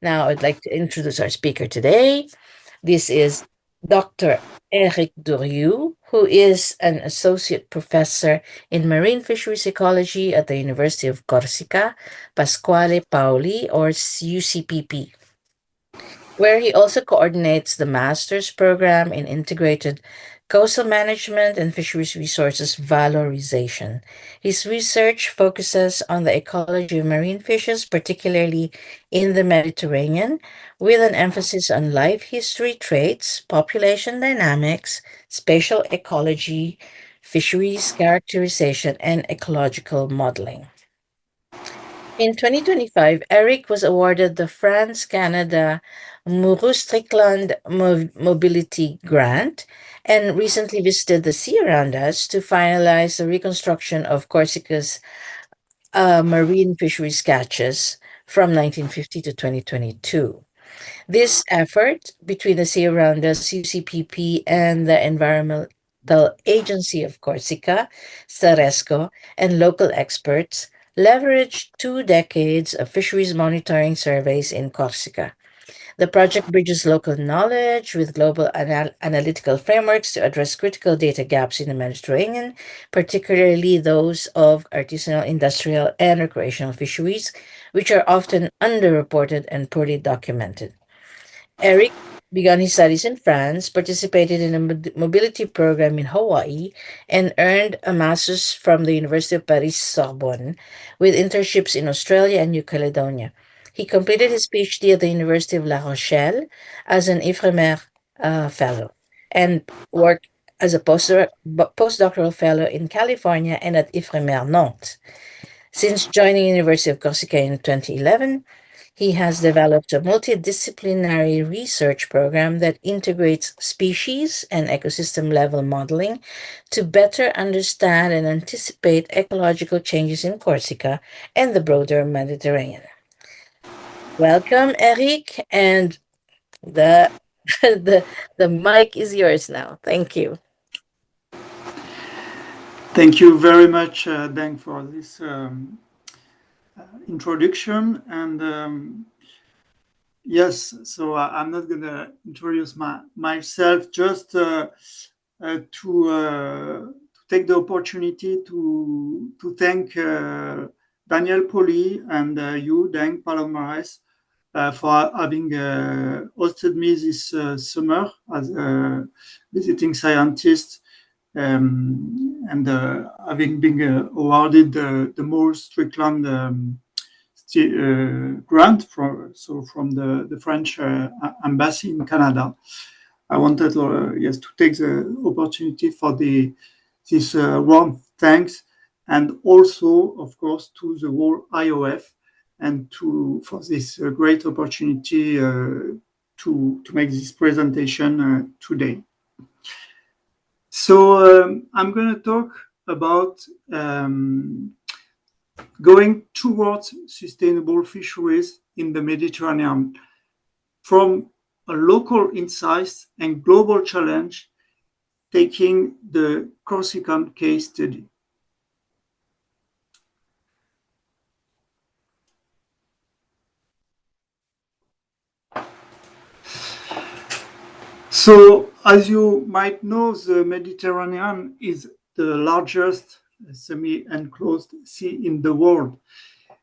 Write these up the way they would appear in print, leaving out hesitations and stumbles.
Now, I'd like to introduce our speaker today. This is Dr. Eric Durieux, who is an associate professor in marine fisheries ecology at the University of Corsica, Pasquale Paoli, or UCPP, where he also coordinates the master's program in integrated coastal management and fisheries resources valorization. His research focuses on the ecology of marine fishes, particularly in the Mediterranean, with an emphasis on life history traits, population dynamics, spatial ecology, fisheries characterization, and ecological modeling. In 2025, Eric was awarded the France Canada Strickland Mobility Grant and recently visited the sea around us to finalize the reconstruction of Corsica's marine fisheries catches from 1950 to 2022. This effort between the sea around us, UCPP, and the Environmental Agency of Corsica, Saresco, and local experts leveraged 2 decades of fisheries monitoring surveys in Corsica. The project bridges local knowledge with global analytical frameworks to address critical data gaps in the Mediterranean, particularly those of artisanal, industrial, and recreational fisheries, which are often underreported and poorly documented. Eric began his studies in France, participated in a mobility program in Hawaii, and earned a master's from the University of Paris Sorbonne with internships in Australia and New Caledonia. He completed his PhD at the University of La Rochelle as an Ifremer fellow and worked as a postdoctoral fellow in California and at Ifremer Nantes. Since joining University of Corsica in 2011, he has developed a multidisciplinary research program that integrates species and ecosystem level modeling to better understand and anticipate ecological changes in Corsica and the broader Mediterranean. Welcome, Eric, and the the mic is yours now. Thank you. Thank you very much, Deng, for this introduction. And yes, so I'm not going to introduce myself, just to take the opportunity to thank Daniel Paoli and you, Deng Palomares, for having hosted me this summer as a visiting scientist, and having been awarded the Moore Strickland grant from the French embassy in Canada. I wanted to take the opportunity for this warm thanks, and also, of course, to the whole IOF and for this great opportunity to make this presentation today. So I'm going to talk about going towards sustainable fisheries in the Mediterranean from a local insights and global challenge, taking the Corsican case study. So, as you might know, the Mediterranean is the largest semi-enclosed sea in the world.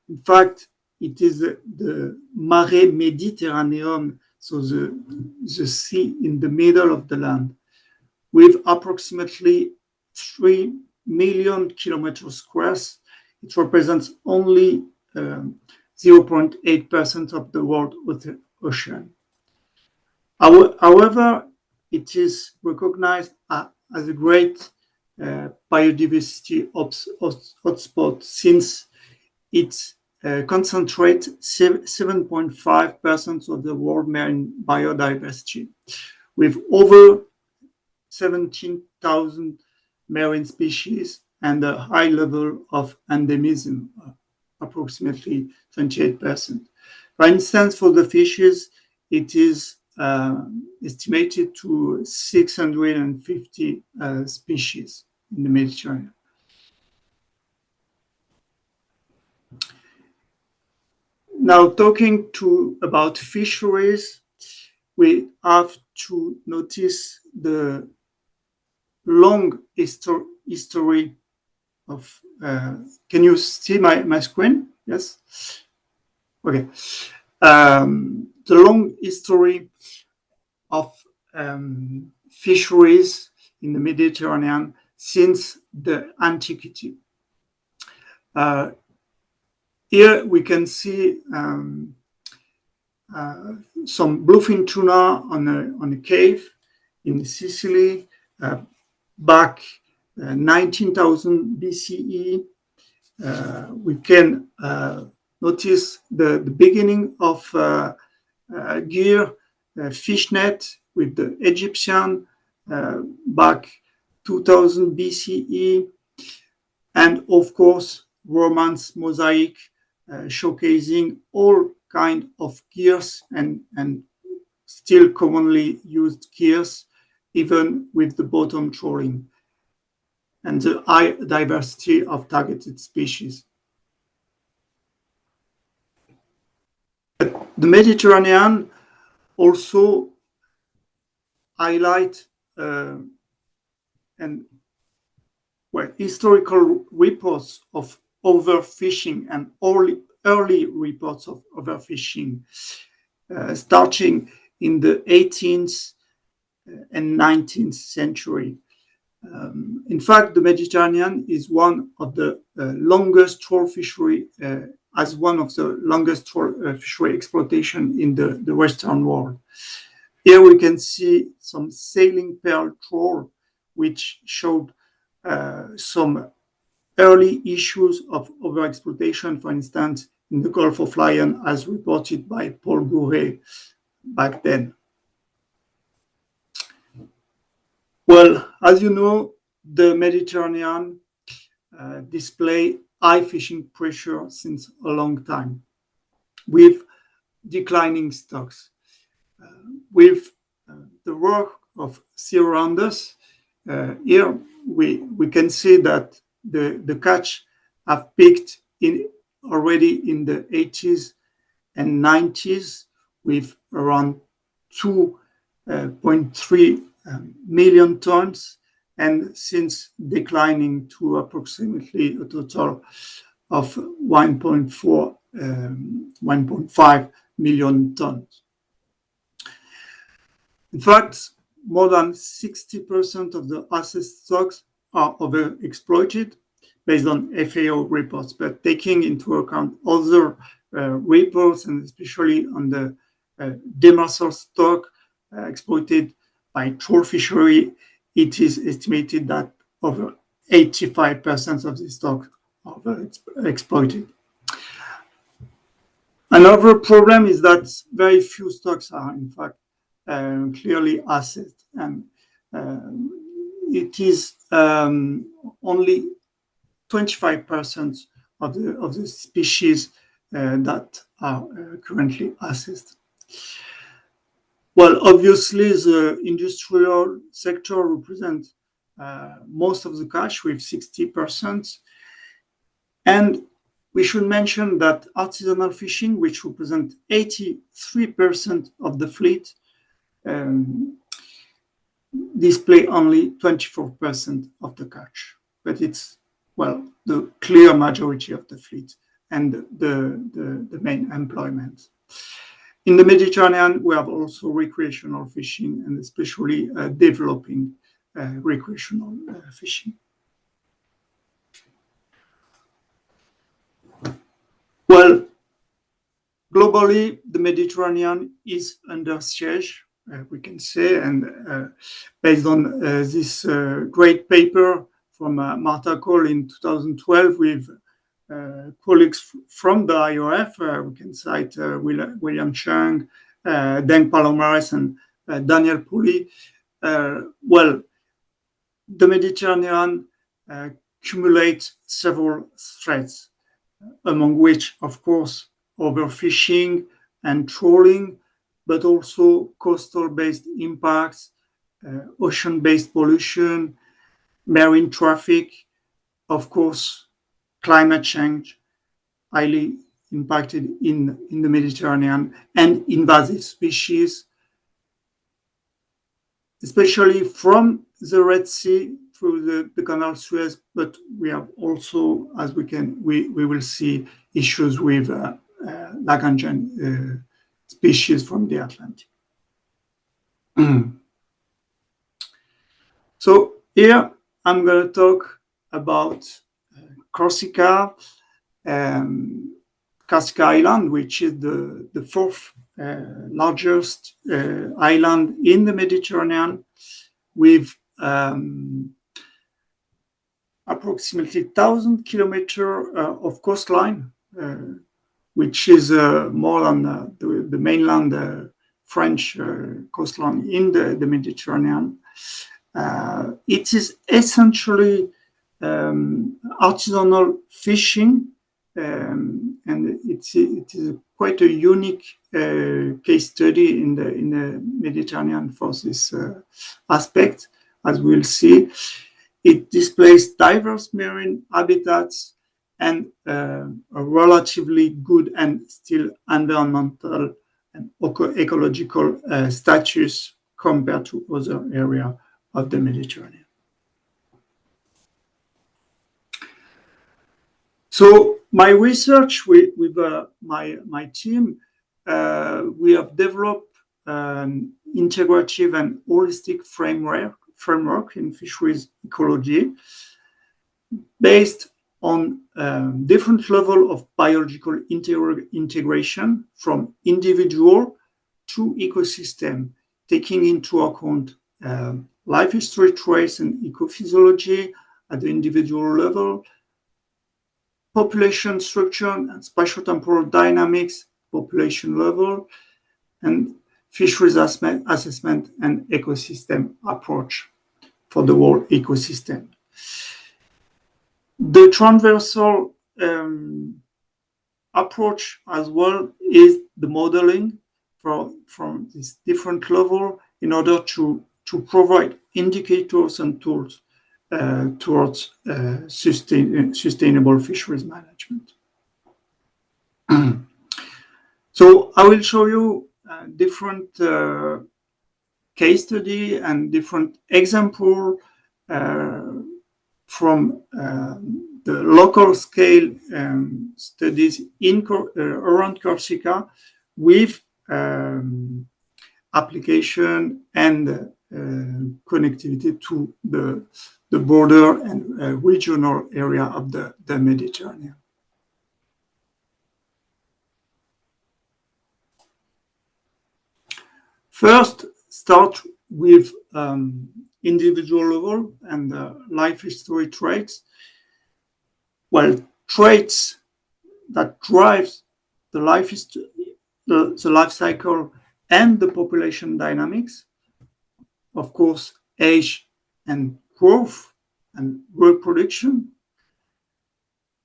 In fact, it is the Mare Mediterraneum, so the sea in the middle of the land, with approximately 3 million kilometers squares. It represents only 0.8% of the world ocean. However, it is recognized as a great biodiversity hotspot, since it concentrates 7.5% of the world marine biodiversity, with over 17,000 marine species and a high level of endemism, approximately 28%. For instance, for the fishes, it is estimated to 650 species in the Mediterranean. Now, talking about fisheries, we have to notice the long history of. Can you see my screen? Yes. Okay. The long history of fisheries in the Mediterranean since the antiquity. Here we can see some bluefin tuna on a cave in Sicily back 19,000 BCE. We can notice the beginning of gear fishnet with the Egyptian back 2000 BCE, and of course Romance mosaic showcasing all kind of gears and still commonly used gears, even with the bottom trawling, and the high diversity of targeted species. But the Mediterranean also highlight historical reports of overfishing and early reports of overfishing, starting in the 18th and 19th century. In fact, the Mediterranean is one of the longest trawl fishery, as one of the longest trawl fishery exploitation in the Western world. Here we can see some sailing pearl trawl, which showed some early issues of overexploitation, for instance, in the Gulf of Lion, as reported by Paul Gouret back then. Well, as you know, the Mediterranean display high fishing pressure since a long time, with declining stocks. With the work of sea around us, here we can see that the catch have peaked already in the 80s and 90s with around 2.3 million tons, and since declining to approximately a total of 1.5 million tons. In fact, more than 60% of the assessed stocks are overexploited based on FAO reports, but taking into account other reports, and especially on the demersal stock exploited by trawl fishery, it is estimated that over 85% of the stock are exploited. Another problem is that very few stocks are, in fact, clearly assessed, and it is only 25% of the species that are currently assessed. Well, obviously, the industrial sector represents most of the catch with 60%. And we should mention that artisanal fishing, which represents 83% of the fleet, display only 24% of the catch. But it's, well, the clear majority of the fleet and the main employment. In the Mediterranean, we have also recreational fishing, and especially developing recreational fishing. Well, globally, the Mediterranean is under siege, we can say, and based on this great paper from Marta Cole in 2012 with colleagues from the IOF, we can cite William Chung, Deng Palomares, and Daniel Paoli. Well, the Mediterranean accumulates several threats, among which, of course, overfishing and trawling, but also coastal-based impacts, ocean-based pollution, marine traffic, of course, climate change, highly impacted in the Mediterranean, and invasive species, especially from the Red Sea through the Canal Suez, but we have also, as we will see, issues with Lagrangian species from the Atlantic. So here I'm going to talk about Corsica, Corsica Island, which is the fourth largest island in the Mediterranean, with approximately 1,000 kilometers of coastline, which is more than the mainland French coastline in the Mediterranean. It is essentially artisanal fishing, and it is quite a unique case study in the Mediterranean for this aspect, as we'll see. It displays diverse marine habitats and a relatively good and still environmental and ecological status compared to other areas of the Mediterranean. So my research with my team, we have developed an integrative and holistic framework in fisheries ecology based on different level of biological integration from individual to ecosystem, taking into account life history trace and ecophysiology at the individual level, population structure and spatiotemporal dynamics, population level, and fisheries assessment and ecosystem approach for the whole ecosystem. The transversal approach as well is the modeling from this different level in order to provide indicators and tools towards sustainable fisheries management. So I will show you different case study and different example from the local scale studies around Corsica with application and connectivity to the border and regional area of the Mediterranean. First, start with individual level and life history traits. Well, traits that drives the life cycle and the population dynamics. Of course, age and growth and reproduction.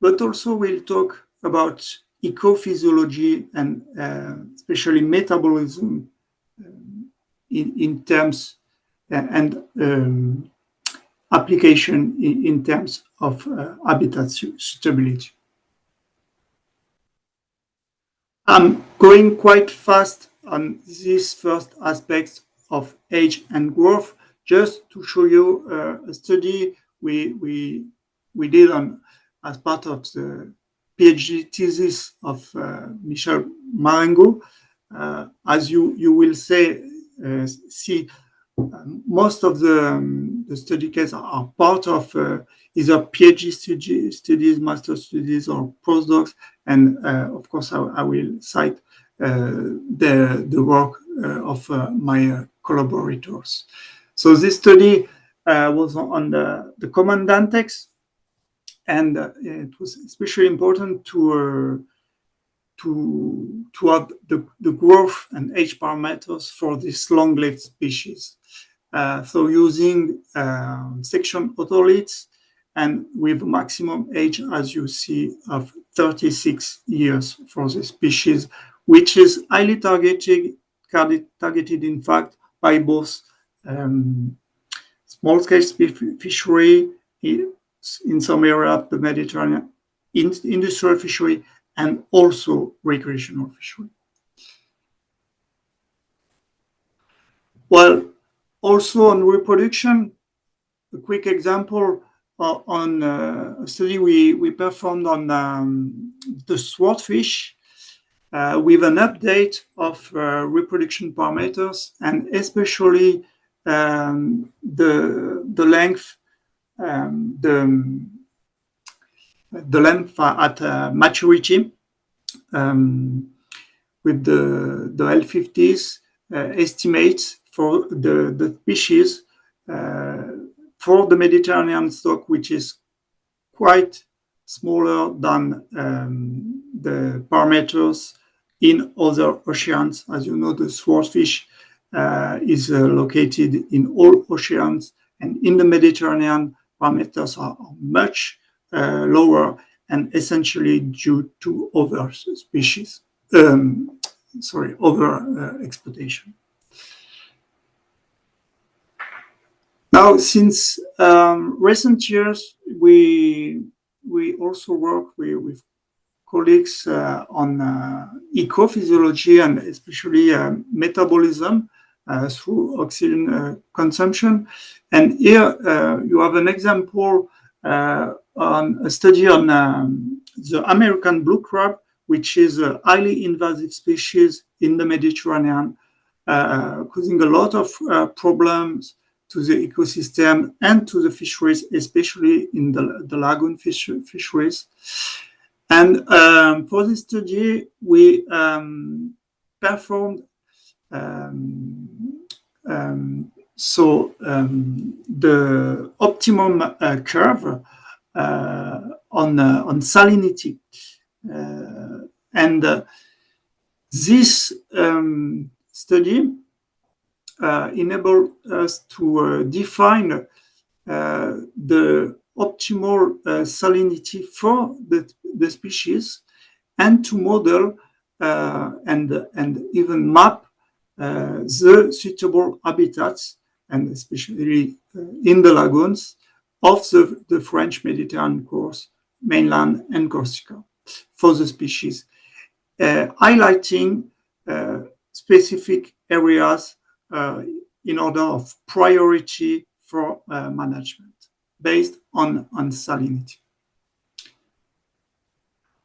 But also we'll talk about ecophysiology and especially metabolism in terms and application in terms of habitat suitability. I'm going quite fast on these first aspects of age and growth, just to show you a study we did on as part of the PhD thesis of Michel Marengo. As you will see, most of the study cases are part of either PhD studies, master studies, or postdocs, and of course I will cite the work of my collaborators. So this study was on the commandantex, and it was especially important to have the growth and age parameters for this long-lived species. So using section otoliths and with maximum age, as you see, of 36 years for the species, which is highly targeted in fact by both small-scale fishery in some area of the Mediterranean, industrial fishery, and also recreational fishery. Well, also on reproduction, a quick example on a study we performed on the swordfish with an update of reproduction parameters, and especially the length, the length at maturity, with the L50s estimates for the species for the Mediterranean stock, which is quite smaller than the parameters in other oceans. As you know, the swordfish is located in all oceans, and in the Mediterranean, parameters are much lower, and essentially due to over species, over exploitation. Now, since recent years, we also work with colleagues on ecophysiology and especially metabolism through oxygen consumption. And here you have an example on a study on the American blue crab, which is a highly invasive species in the Mediterranean, causing a lot of problems to the ecosystem and to the fisheries, especially in the lagoon fisheries. And for this study, we performed the optimum curve on salinity. And this study enabled us to define the optimal salinity for the species, and to model and even map the suitable habitats, and especially in the lagoons of the French Mediterranean coast, mainland, and Corsica for the species, highlighting specific areas in order of priority for management based on salinity.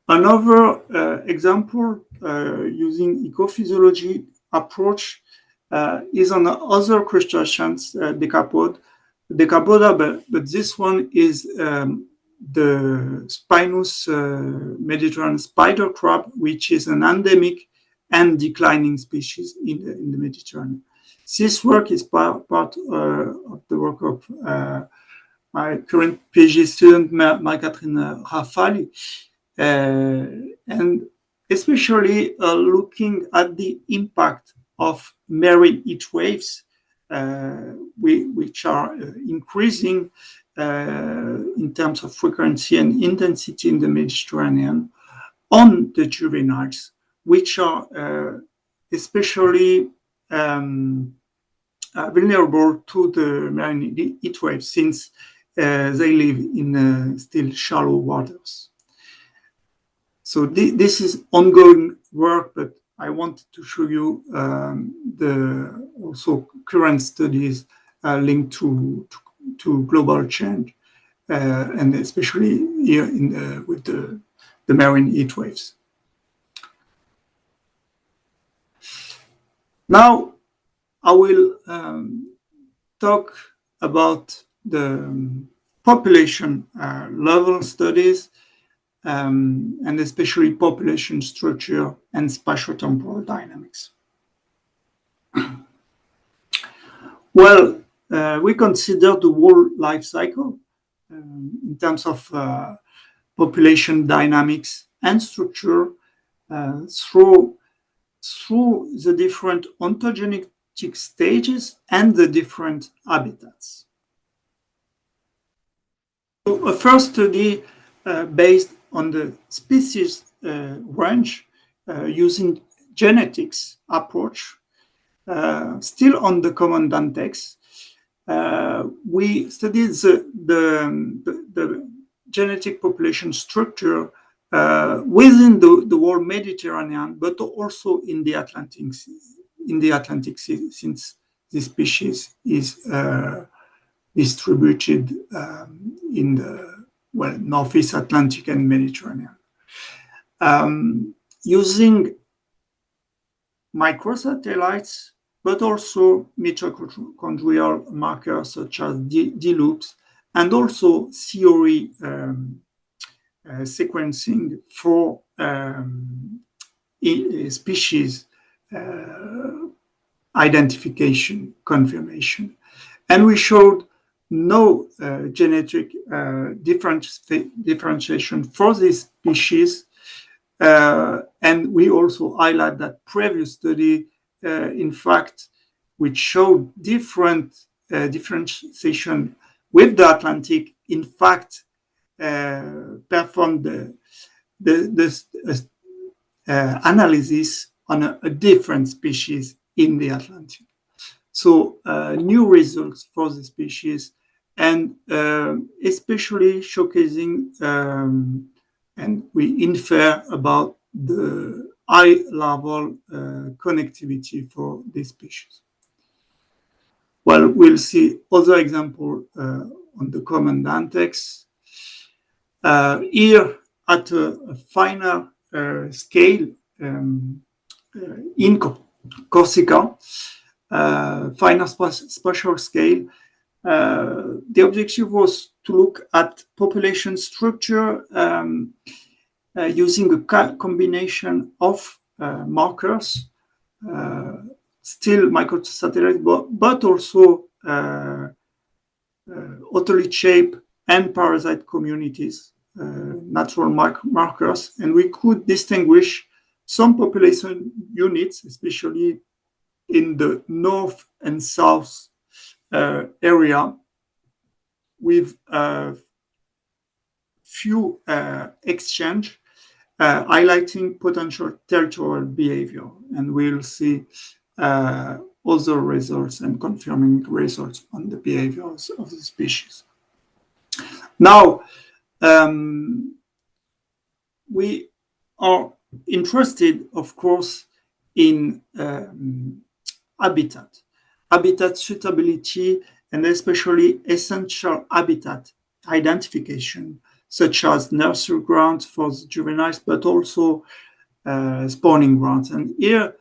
Another example using ecophysiology approach is on other crustaceans, decapoda, but this one is the Spinous Mediterranean spider crab, which is an endemic and declining species in the Mediterranean. This work is part of the work of my current PhD student, Marie-Catherine Rafali, and especially looking at the impact of marine heat waves, which are increasing in terms of frequency and intensity in the Mediterranean, on the juveniles, which are especially vulnerable to the marine heat waves, since they live in still shallow waters. So this is ongoing work, but I wanted to show you the also current studies linked to global change, and especially here with the marine heat waves. Now I will talk about the population level studies, and especially population structure and spatiotemporal dynamics. Well, we consider the whole life cycle in terms of population dynamics and structure through the different ontogenic stages and the different habitats. So a first study based on the species range using genetics approach, still on the common Dantex. We studied the genetic population structure within the whole Mediterranean, but also in the Atlantic Sea, since this species is distributed in the Northeast Atlantic and Mediterranean. Using microsatellites, but also mitochondrial markers such as D-loops, and also theory sequencing for species identification confirmation. And we showed no genetic differentiation for this species. And we also highlight that previous study, in fact, which showed different differentiation with the Atlantic, in fact, performed the analysis on a different species in the Atlantic. So new results for the species, and especially showcasing and we infer about the high level connectivity for this species. Well, we'll see other example on the common Dantex. Here at a finer scale in Corsica, finer spatial scale. The objective was to look at population structure using a combination of markers, still microsatellites, but also otolith shape and parasite communities, natural markers, and we could distinguish some population units, especially in the north and south area, with few exchange, highlighting potential territorial behavior. And we'll see other results and confirming results on the behaviors of the species. Now, we are interested, of course, in habitat suitability, and especially essential habitat identification, such as nursery grounds for the juveniles, but also spawning grounds. And here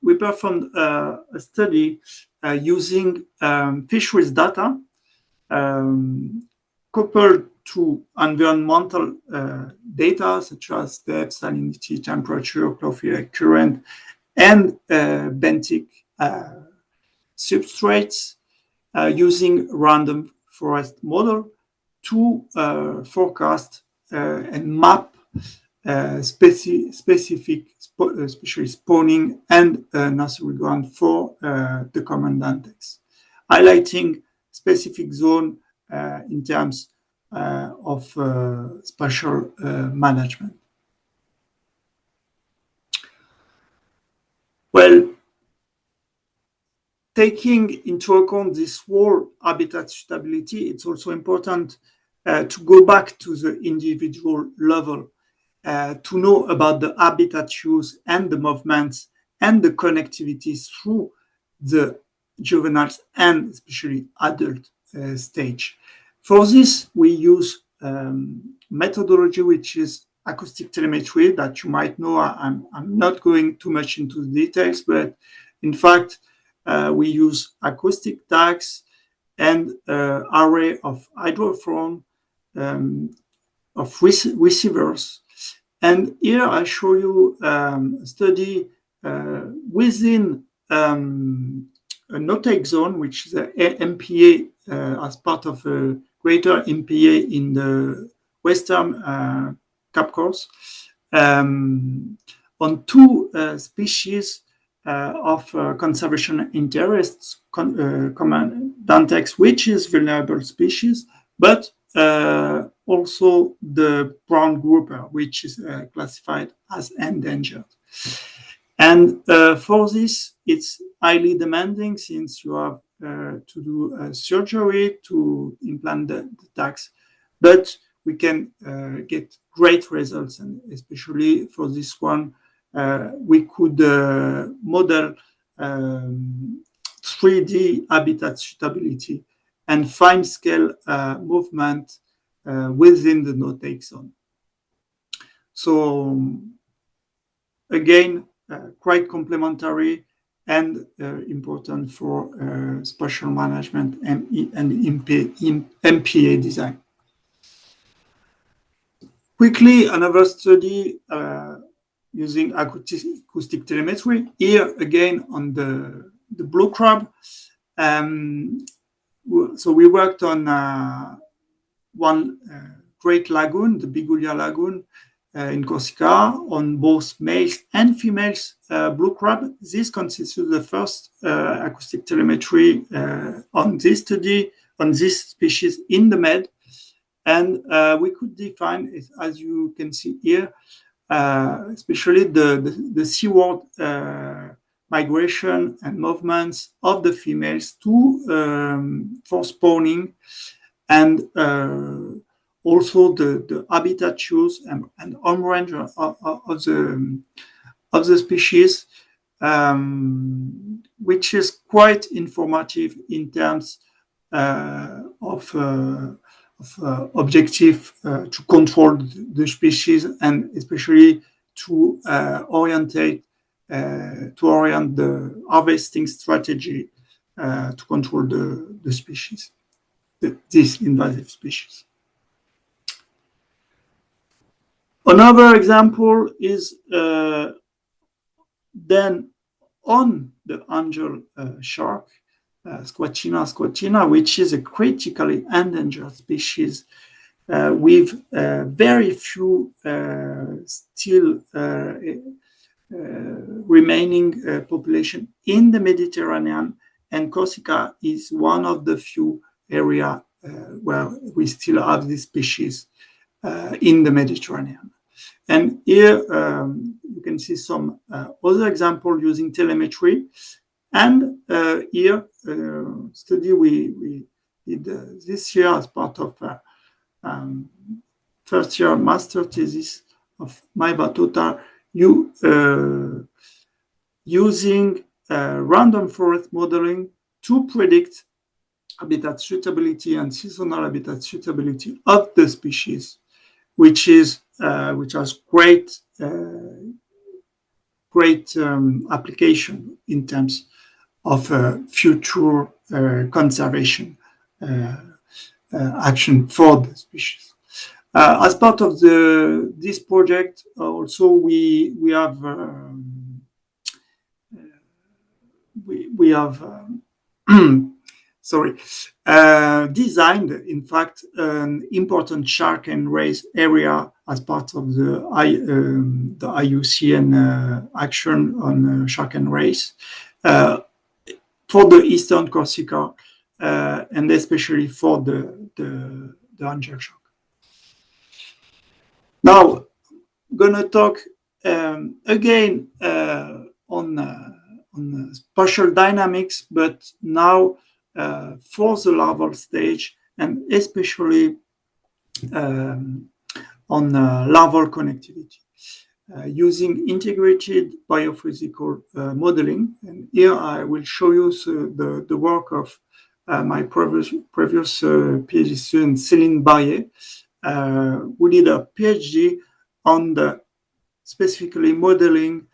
we performed a study using fisheries data coupled to environmental data such as depth, salinity, temperature, chlorophyll current, and benthic substrates, using random forest model to forecast and map specific especially spawning and nursery ground for the common Dantex, highlighting specific zone in terms of spatial management. Well, taking into account this whole habitat suitability, it's also important to go back to the individual level to know about the habitat use and the movements and the connectivity through the juveniles and especially adult stage. For this, we use methodology which is acoustic telemetry that you might know. I'm not going too much into the details, but in fact, we use acoustic tags and array of hydrophone of receivers. And here I show you a study within a no-take zone, which is a MPA as part of a greater MPA in the Western Cape Coast, on two species of conservation interests, common Dantex, which is vulnerable species, but also the brown grouper, which is classified as endangered. And for this, it's highly demanding since you have to do surgery to implant the tags. But we can get great results. And especially for this one, we could model 3D habitat suitability and fine scale movement within the no-take zone. So again, quite complementary and important for spatial management and MPA design. Quickly, another study using acoustic telemetry. Here again on the blue crab. So we worked on one great lagoon, the Bigulia Lagoon in Corsica, on both males and females blue crab. This constitutes the first acoustic telemetry on this study, on this species in the Med. And we could define, as you can see here, especially the seaward migration and movements of the females for spawning, and also the habitat use and home range of the species, which is quite informative in terms of objective to control the species, and especially to orient the harvesting strategy to control the species, this invasive species. Another example is then on the angel shark, squattina, which is a critically endangered species with very few still remaining population in the Mediterranean, and Corsica is one of the few areas where we still have this species in the Mediterranean. And here you can see some other examples using telemetry. And here, study we did this year as part of first year master thesis of my Batota, using random forest modeling to predict habitat suitability and seasonal habitat suitability of the species, which has great application in terms of future conservation action for the species. As part of this project, also we have designed, in fact, an important shark and race area as part of the IUCN action on shark and race for the Eastern Corsica, and especially for the angel shark. Now, I'm gonna talk again on spatial dynamics, but now for the larval stage, and especially on larval connectivity, using integrated biophysical modeling. And here I will show you the work of my previous PhD student, Céline Barrier, who did a PhD on specifically modeling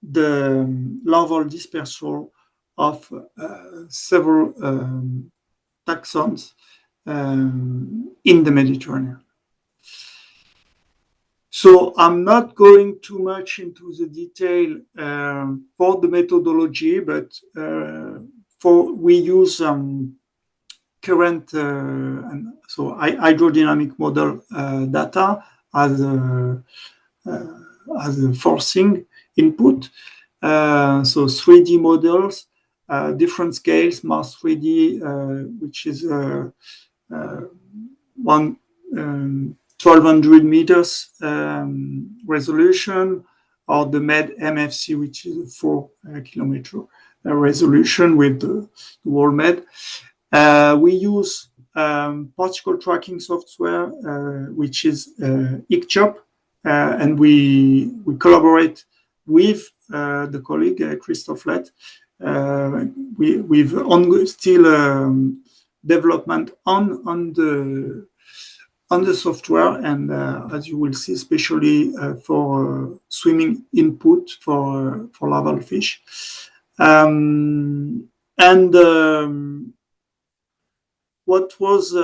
the larval dispersal of several taxons in the Mediterranean. So I'm not going too much into the detail for the methodology, but we use current and so hydrodynamic model data as a forcing input. So 3D models, different scales, Mars 3D, which is 1200 meters resolution, or the MED MFC, which is a 4 kilometer resolution with the whole MED. We use particle tracking software, which is ICCHOP, and we collaborate with the colleague Christophe Lett. We've still development on the software, and as you will see, especially for swimming input for larval fish. What was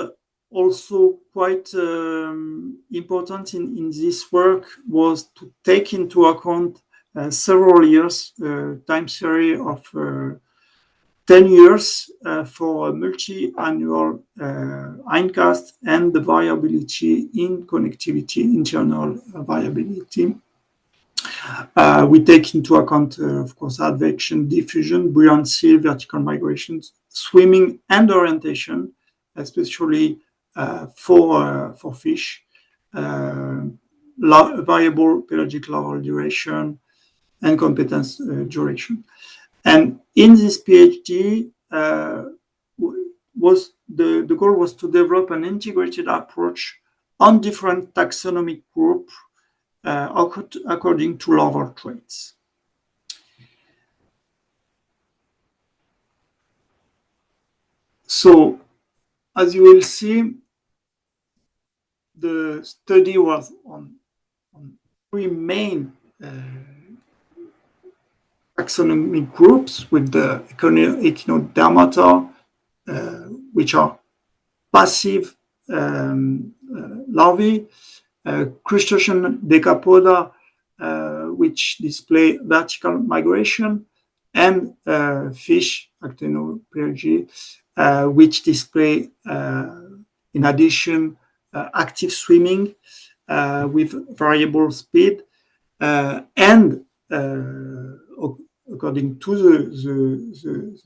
also quite important in this work was to take into account several years, time series of 10 years for a multi-annual hindcast and the variability in connectivity, internal variability. We take into account, of course, advection, diffusion, buoyancy, vertical migrations, swimming, and orientation, especially for fish, variable pelagic larval duration, and competence duration. And in this PhD, the goal was to develop an integrated approach on different taxonomic groups according to larval traits. So, as you will see, the study was on three main taxonomic groups with the echinodermata, which are passive larvae, crustacean decapoda, which display vertical migration, and fish, actinopelagy, which display, in addition, active swimming with variable speed, and according to the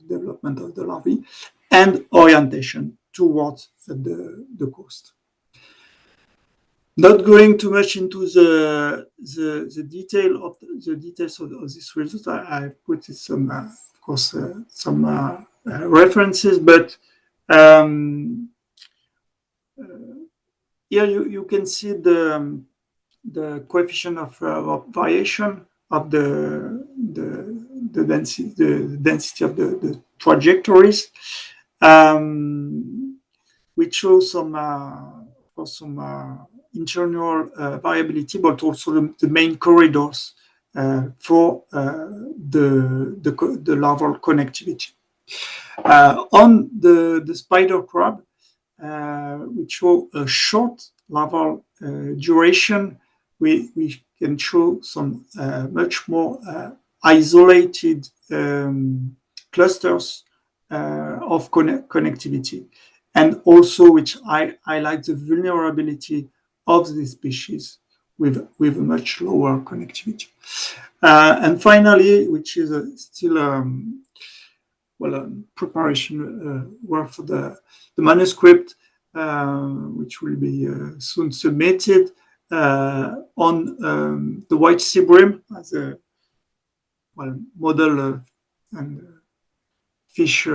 development of the larvae, and orientation towards the coast. Not going too much into the details of this result. I put some, of course, some references, but here you can see the coefficient of variation of the density of the trajectories, which shows some internal variability, but also the main corridors for the larval connectivity. On the spider crab, which show a short larval duration, we can show some much more isolated clusters of connectivity, and also which highlight the vulnerability of the species with a much lower connectivity. And finally, which is still preparation work for the manuscript, which will be soon submitted, on the white sea bream as a model and fish,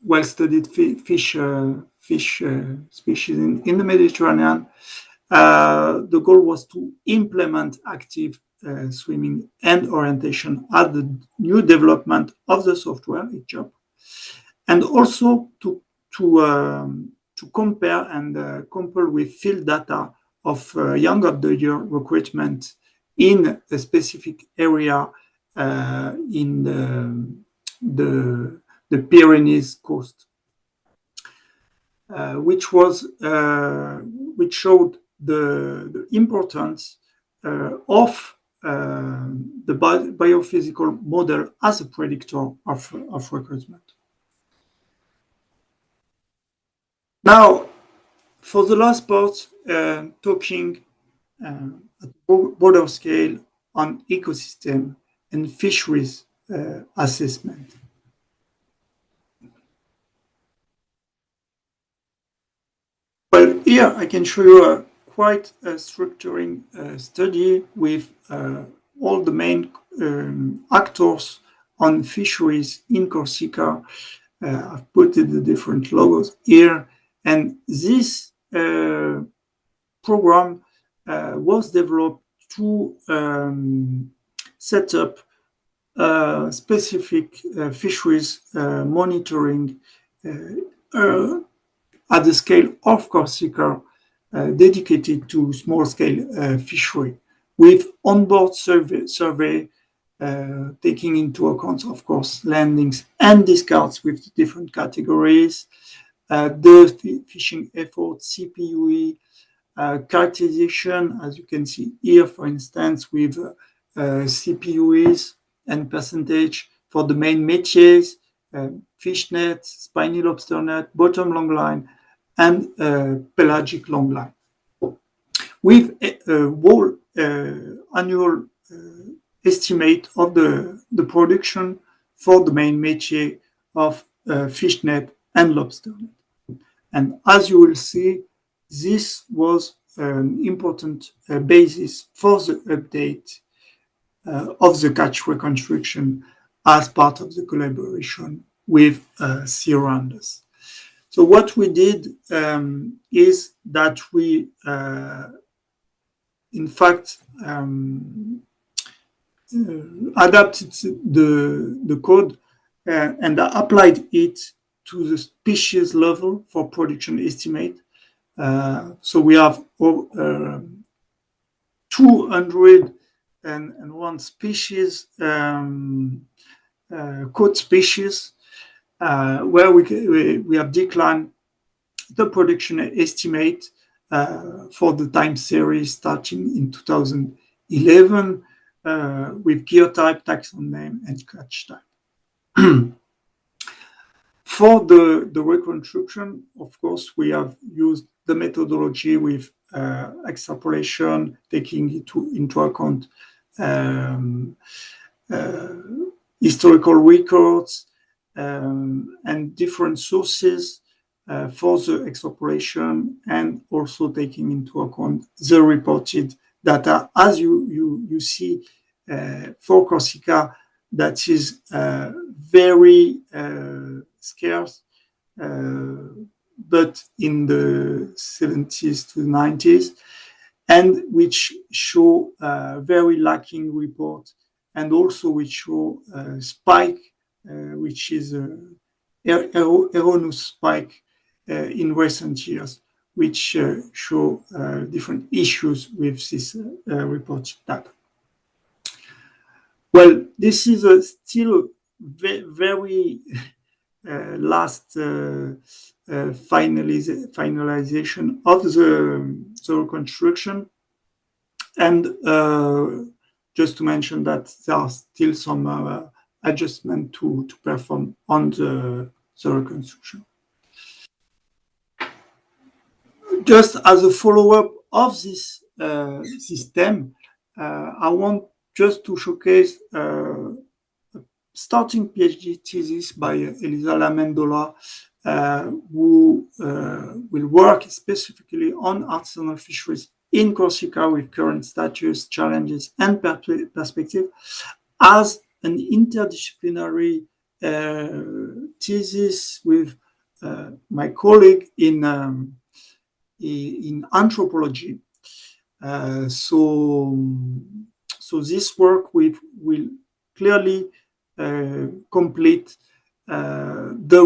well-studied fish species in the Mediterranean. The goal was to implement active swimming and orientation at the new development of the software, ICCHOP, and also to compare and compare with field data of young of the year recruitment in a specific area in the Pyrenees coast, which showed the importance of the biophysical model as a predictor of recruitment. Now, for the last part, talking at broader scale on ecosystem and fisheries assessment. Well, here I can show you quite a structuring study with all the main actors on fisheries in Corsica, I've put the different logos here. And this program was developed to set up specific fisheries monitoring at the scale of Corsica, dedicated to small-scale fishery, with onboard survey taking into account, of course, landings and discards with different categories, the fishing effort, CPUE, characterization, as you can see here, for instance, with CPUEs and percentage for the main métiers, fish net, spiny lobster net, bottom long line, and pelagic long line, with a whole annual estimate of the production for the main métier of fish net and lobster net. And as you will see, this was an important basis for the update of the catch reconstruction as part of the collaboration with sea rounders. So what we did is that we, in fact, adapted the code and applied it to the species level for production estimate. So we have 201 species, code species, where we have declined the production estimate for the time series starting in 2011 with geotype, taxon name, and catch type. For the reconstruction, of course, we have used the methodology with extrapolation, taking into account historical records and different sources for the extrapolation, and also taking into account the reported data. As you see for Corsica, that is very scarce, but in the 70s to 90s, and which show very lacking report, and also which show spike, which is an erroneous spike in recent years, which show different issues with this reported data. Well, this is still very last finalization of the reconstruction, and just to mention that there are still some adjustment to perform on the reconstruction. Just as a follow-up of this system, I want just to showcase starting PhD thesis by Elisa Lamendola, who will work specifically on artisanal fisheries in Corsica with current status, challenges, and perspective, as an interdisciplinary thesis with my colleague in anthropology. So this work will clearly complete the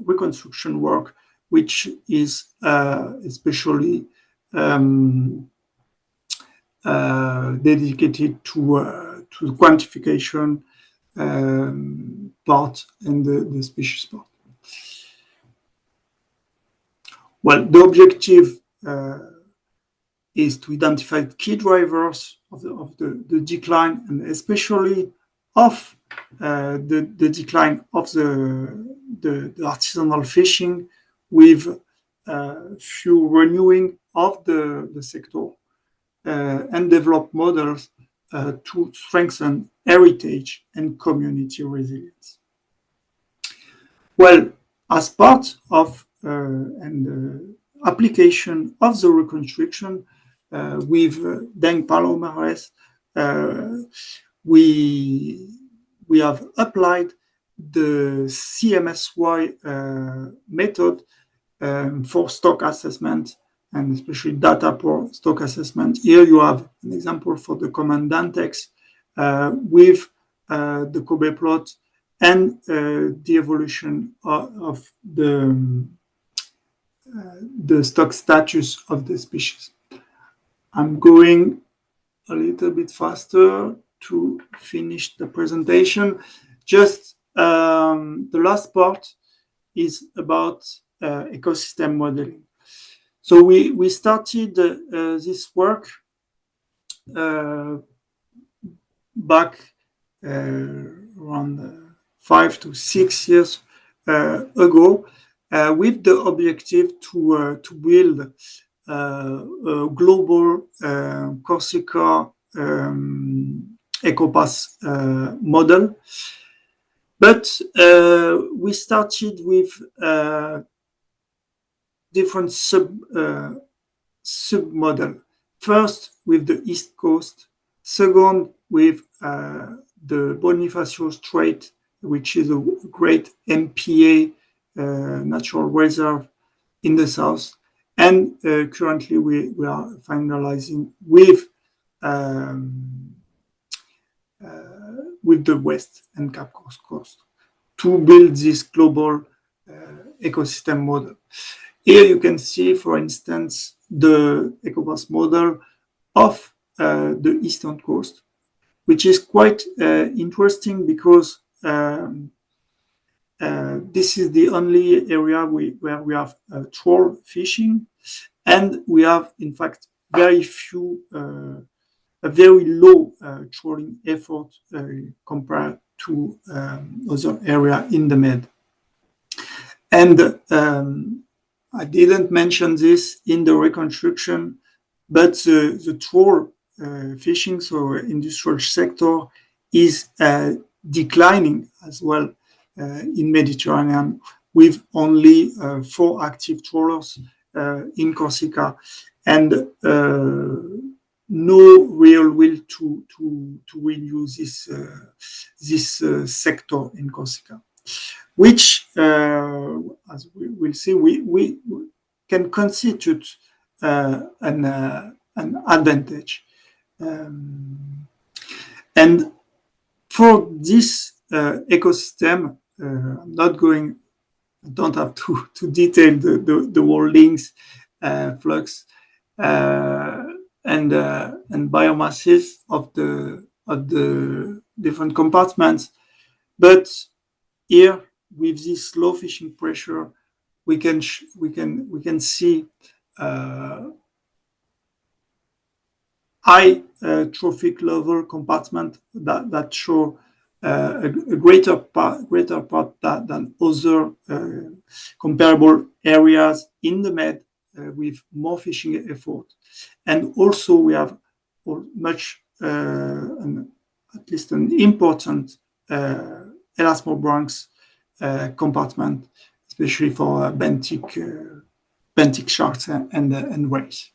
reconstruction work, which is especially dedicated to the quantification part and the species part. Well, the objective is to identify key drivers of the decline, and especially of the decline of the artisanal fishing, with few renewing of the sector and develop models to strengthen heritage and community resilience. Well, as part of application of the reconstruction with Deng Palomares, we have applied the CMSY method for stock assessment, and especially data for stock assessment. Here you have an example for the command Dantex with the Kobe plot and the evolution of the stock status of the species. I'm going a little bit faster to finish the presentation. Just the last part is about ecosystem modeling. So we started this work back around 5 to 6 years ago with the objective to build a global Corsica ecopass model. But we started with different sub-model. First, with the East Coast. Second, with the Bonifacio Strait, which is a great MPA natural reserve in the south. And currently we are finalizing with the West and Cape Coast to build this global ecosystem model. Here you can see, for instance, the ecopass model of the eastern coast, which is quite interesting because this is the only area where we have troll fishing, and we have, in fact, very few, a very low trolling effort compared to other area in the Med. And I didn't mention this in the reconstruction, but the troll fishing, so industrial sector, is declining as well in Mediterranean, with only 4 active trawlers in Corsica, and no real will to renew this sector in Corsica, which, as we will see, we can constitute an advantage. And for this ecosystem, I'm not going, I don't have to detail the whole links, flux, and biomasses of the different compartments. But here, with this low fishing pressure, we can see high trophic level compartment that show a greater part than other comparable areas in the Med with more fishing effort. And also we have much, at least an important elasmobranchs compartment, especially for benthic sharks and rays.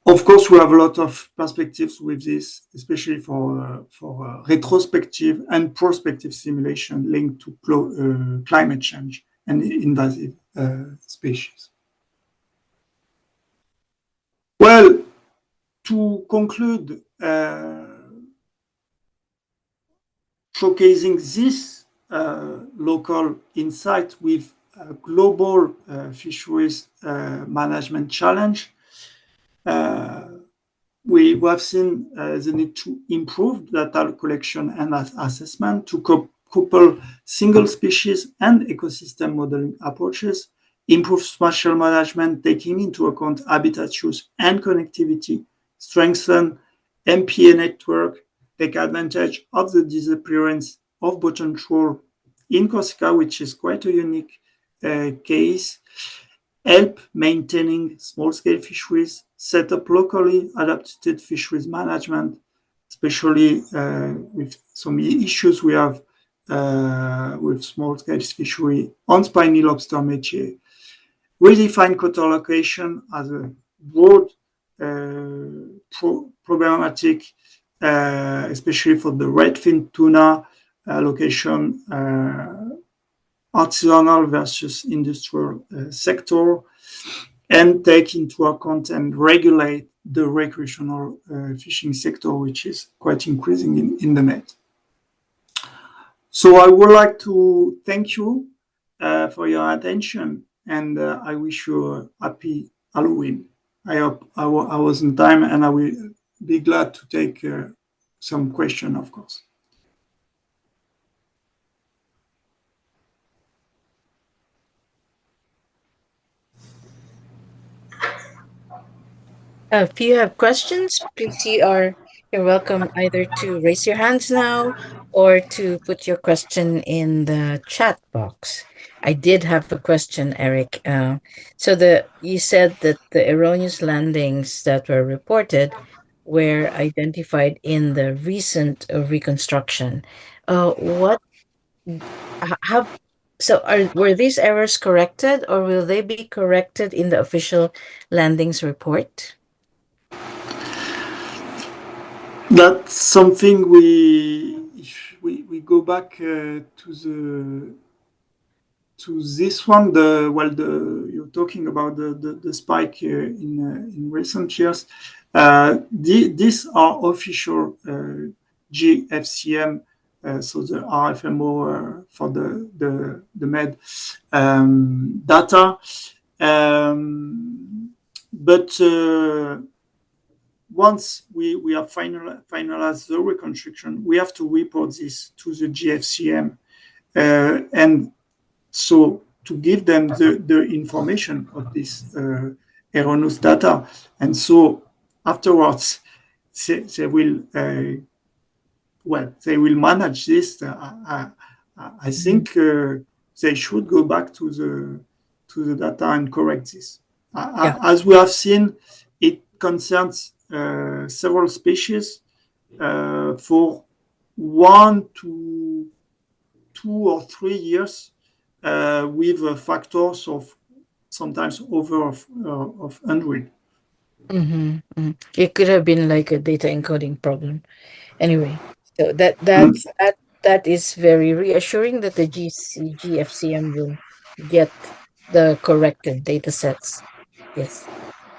Of course, we have a lot of perspectives with this, especially for retrospective and prospective simulation linked to climate change and invasive species. Well, to conclude, showcasing this local insight with global fisheries management challenge, we have seen the need to improve data collection and assessment to couple single species and ecosystem modeling approaches, improve spatial management taking into account habitat use and connectivity, strengthen MPA network, take advantage of the disappearance of bottom troll in Corsica, which is quite a unique case, help maintaining small-scale fisheries, set up locally adapted fisheries management, especially with some issues we have with small-scale fishery on spiny lobster métier, redefine quota allocation as a broad problematic especially for the redfin tuna location, artisanal versus industrial sector, and take into account and regulate the recreational fishing sector, which is quite increasing in the Med. So I would like to thank you for your attention, and I wish you a happy Halloween. I hope I was in time, and I will be glad to take some question, of course. If you have questions, please you're welcome either to raise your hands now or to put your question in the chat box. I did have a question, Eric. So you said that the erroneous landings that were reported were identified in the recent reconstruction. What have so are were these errors corrected, or will they be corrected in the official landings report? That's something we go back to this one. You're talking about the spike in recent years. These are official GFCM, so the RFMO for the Med data. But once we have finalized the reconstruction, we have to report this to the GFCM, and so to give them the information of this erroneous data. And so afterwards, they will they will manage this. I think they should go back to the data and correct this. Yeah. As we have seen, it concerns several species for 1 to 2 or 3 years with factors of sometimes over of 100. It could have been like a data encoding problem. Anyway, so that is very reassuring that the GFCM will get the corrected data sets. Yes.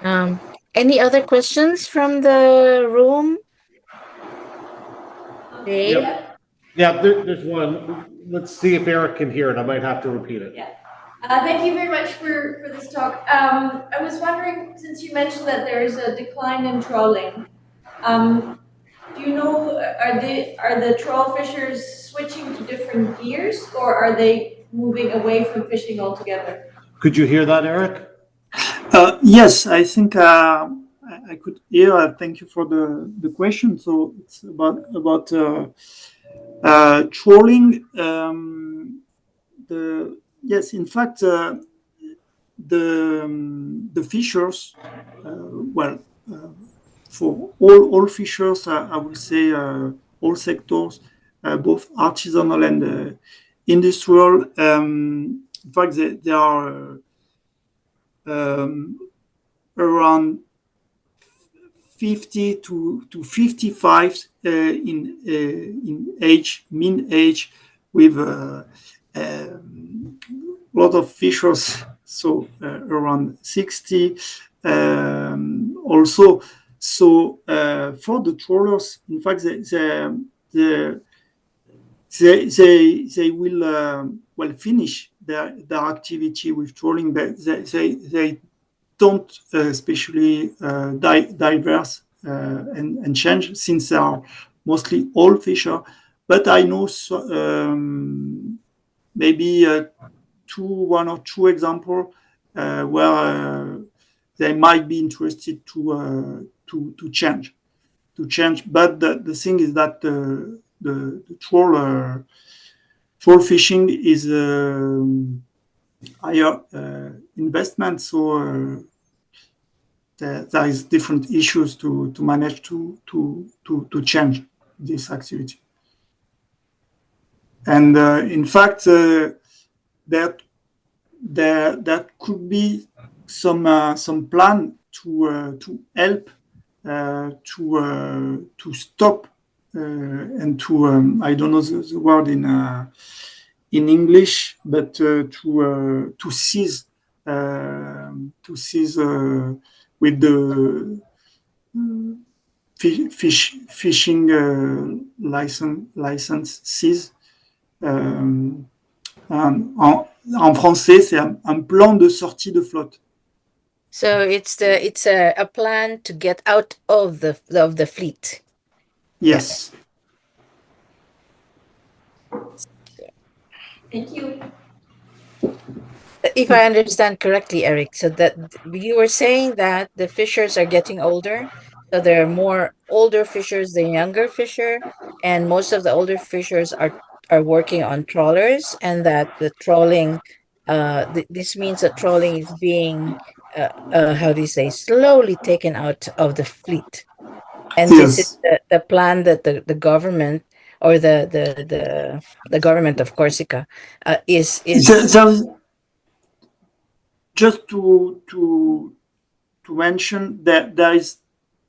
Um, any other questions from the room? Dave? Yeah, yeah. There's one. Let's see if Eric can hear it. I might have to repeat it. Yeah. Thank you very much for this talk. I was wondering, since you mentioned that there is a decline in trawling, do you know, are the trawl fishers switching to different gears, or are they moving away from fishing altogether? Could you hear that, Eric? Yes, I think I could hear. Thank you for the question. So it's about trolling. Yes, in fact, the fishers, for all fishers, I would say all sectors, both artisanal and industrial. In fact, they are around 50 to 55 in age, mean age, with a lot of fishers, so around 60 also. So for the trawlers, in fact, they will finish their activity with trawling, but they don't especially diverse and change, since they are mostly old fisher. But I know maybe one or two example where they might be interested to change. But the thing is that the troll fishing is higher investment, so there is different issues to manage to change this activity. And in fact, that could be some plan to help to stop and to I don't know the word in English, but to seize with the fishing license seize. En français, c'est un plan de sortie de flotte. So it's a plan to get out of the fleet. Yes. Thank you. If I understand correctly, Eric, so that you were saying that the fishers are getting older, so there are more older fishers than younger fisher, and most of the older fishers are working on trawlers, and that the trawling, this means that trawling is being, how do you say, slowly taken out of the fleet, and this is Yes. the plan that the government or the government of Corsica is There's just to mention that there is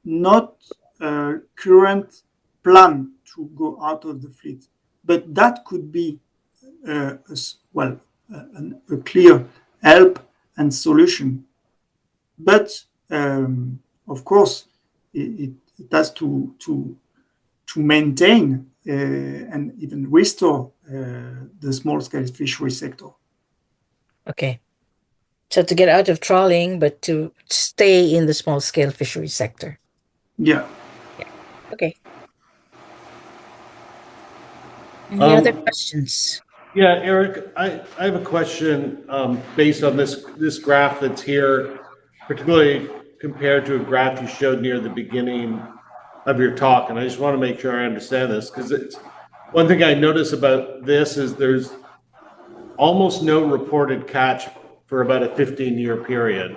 not a current plan to go out of the fleet, but that could be a clear help and solution. But of course, it has to maintain and even restore the small-scale fishery sector. Okay. So to get out of trawling, but to stay in the small scale fishery sector. Yeah. Okay. Any other questions? Yeah, Eric, I have a question based on this graph that's here, particularly compared to a graph you showed near the beginning of your talk. And I just want to make sure I understand this, because it's one thing I notice about this is there's almost no reported catch for about a 15-year period,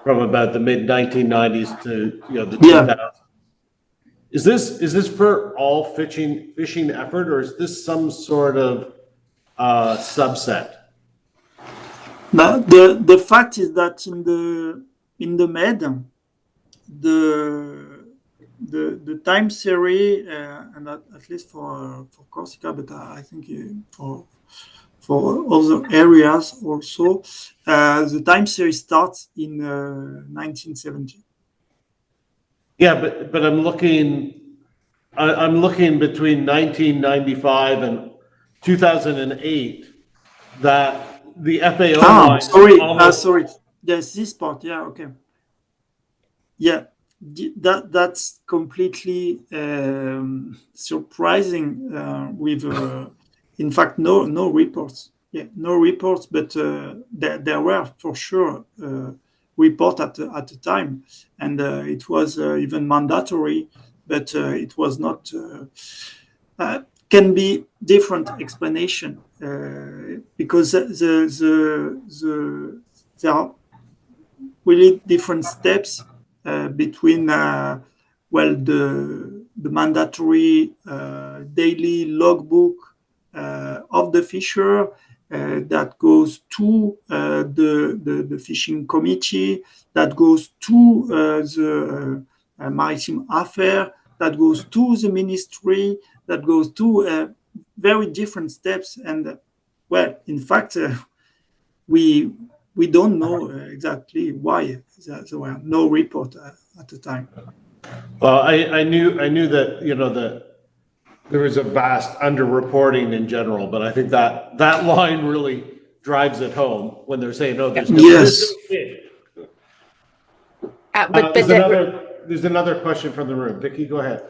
from about the mid 1990s to the 2000s. Is this for all fishing effort, or is this some sort of subset? Now, the fact is that in the Med, the time series, and at least for Corsica, but I think for other areas also, the time series starts in 1970. Yeah, but I'm looking between 1995 and 2008 that the FAO line Sorry. There's this part. Yeah, okay. Yeah, that's completely surprising. With, in fact, no reports. Yeah, no reports, but there were for sure report at the time, and it was even mandatory, but it was not. Can be different explanation because there are really different steps between the mandatory daily logbook of the fisher that goes to the fishing committee, that goes to the maritime affair, that goes to the ministry, that goes to very different steps. And in fact, we don't know exactly why there were no report at the time. Well, I knew that that there was a vast underreporting in general, but I think that line really drives it home when they're saying, "No, there's no." Yes. There's another question from the room. Vicky, go ahead.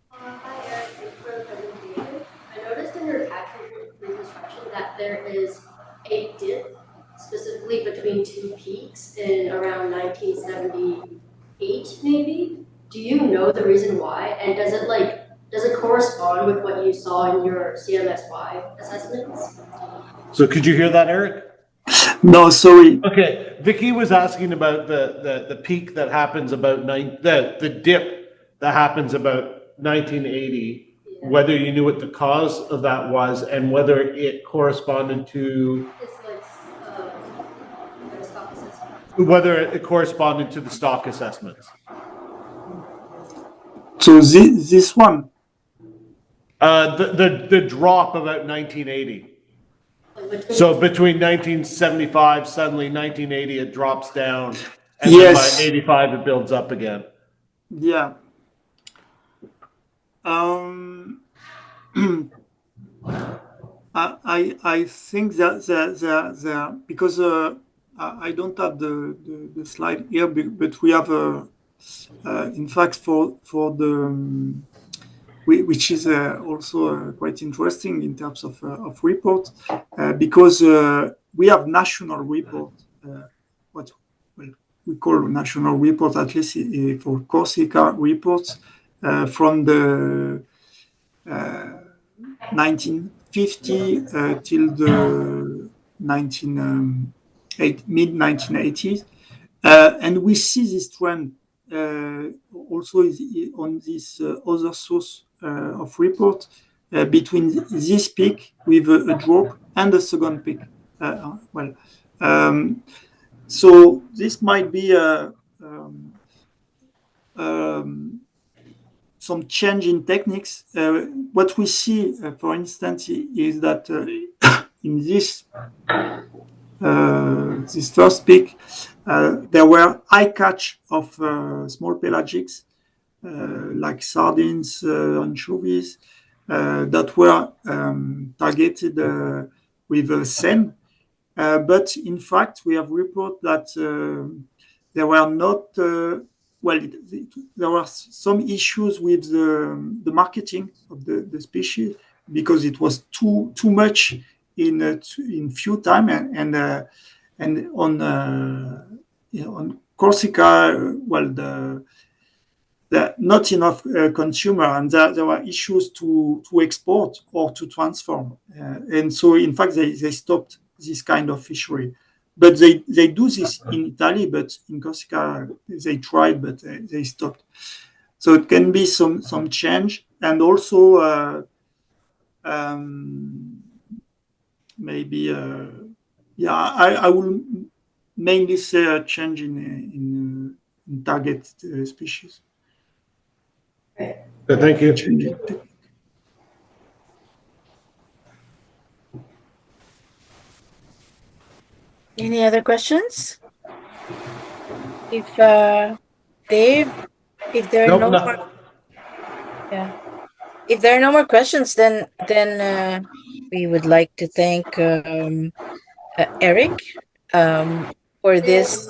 Hi, Eric. Thanks for the presentation. I noticed in your catch reconstruction that there is a dip specifically between two peaks in around 1978, maybe. Do you know the reason why? And does it correspond with what you saw in your CMSY assessments? So could you hear that, Eric? No, sorry. Okay, Vicky was asking about the peak that happens about the dip that happens about 1980. Yeah. Whether you knew what the cause of that was and whether it corresponded to. It's like stock assessment. Whether it corresponded to the stock assessments. So this one. The drop about 1980. So between 1975, suddenly 1980, it drops down, and then by Yes. 85, it builds up again. Yeah. I think that the because I don't have the slide here, but we have in fact for the which is also quite interesting in terms of report because we have national report, what well, we call national report, at least for Corsica reports from the 1950 till the mid 1980s, and we see this trend also on this other source of report between this peak with a drop and the second peak. So this might be some change in techniques. What we see, for instance, is that in this first peak, there were high catch of small pelagics like sardines, anchovies, that were targeted with seine. But in fact, we have reported that there were not, there were some issues with the marketing of the species because it was too much in few time, and on Corsica, not enough consumer, and there were issues to export or to transform, and so in fact they stopped this kind of fishery. But they do this in Italy, but in Corsica they tried, but they stopped. So it can be some change, and also maybe I will mainly say a change in target species. Thank you. Any other questions? If Dave, if there are Nope, no no. more, yeah, if there are no more questions, then we would like to thank Eric for this